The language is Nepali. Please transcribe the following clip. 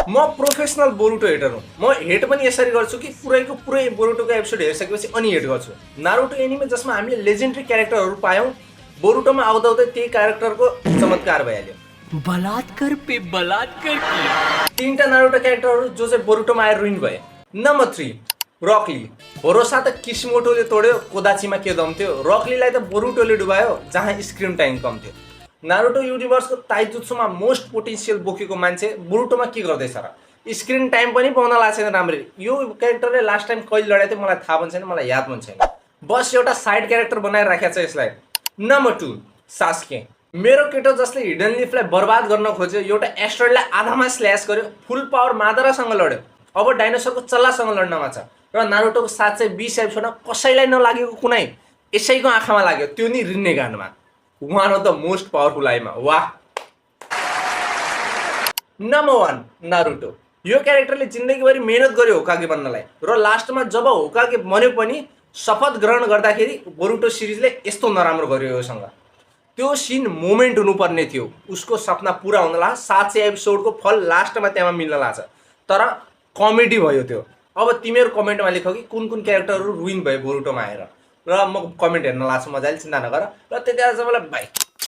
म प्रोफेसनल बोरुटो हेटर हुँ। म हेट पनि यसरी गर्छु कि पुरै बोरुटोको एपिसोड हेरिसकेपछि अनि हेट गर्छु। नारुटो एनिमे जसमा हामीले लेजेन्डरी क्यारेक्टरहरू पायौँ, बोरुटोमा आउँदाउँदै त्यही क्यारेक्टरको चमत्कार भइहाल्यो। बलात्कार पे बलात्कार किया। तीनटा नारुटो क्यारेक्टरहरू जो चाहिँ बोरुटोमा आएर रुइन भए। नम्बर 3 रकली। भरोसा त किसिमोटोले तोड्यो, कोदाचीमा के दम थियो। रकलीलाई त बोरुटोले डुबायो जहाँ स्क्रिन टाइम कम थियो। नारुटो युनिभर्सको ताइजुत्सुमा मोस्ट पोटेन्सियल बोकेको मान्छे बोरुटोमा के गर्दैछ र? स्क्रिन टाइम पनि पाउन लागेको छैन राम्ररी। यो क्यारेक्टरले लास्ट टाइम कहिले लडेको थियो मलाई थाहा पनि छैन, मलाई याद पनि छैन। बस एउटा साइड क्यारेक्टर बनाएर राखेको छ यसलाई। Number 2 Sasuke. मेरो केटो जसले हिडन लिफलाई बर्बाद गर्न खोज्यो, एउटा एस्ट्रोइडलाई आधामा स्ल्यास गर्यो, फुल पावर मादरासँग लड्यो, अब डाइनोसरको चल्लासँग लड्नमा छ। र नारुटोको 720 एपिसोडमा कसैलाई नलागेको कुनै यसैको आँखामा लाग्यो, त्यो नि रिन्नेगानमा। One of the most powerful आइमा, वाह। Number 1 Naruto. यो क्यारेक्टरले जिन्दगीभरि मेहनत गर्यो होकागे बन्नलाई, र लास्टमा जब होकागे बन्यो पनि शपथ ग्रहण गर्दाखेरि बोरुटो सिरिजले यस्तो नराम्रो गर्यो योसँग। त्यो सिन मोमेन्ट हुनुपर्ने थियो, उसको सपना पुरा हुन लाग्छ। 700 एपिसोडको फल लास्टमा त्यहाँ मिल्न लाग्छ, तर कमेडी भयो त्यो। अब तिमीहरू कमेन्टमा लेख कि कुन कुन क्यारेक्टरहरू रुइन भयो बोरुटोमा आएर, र म कमेन्ट हेर्न लाग्छु मजाले, चिन्ता नगर। र त्यति बेला चाहिँ मलाई बाई।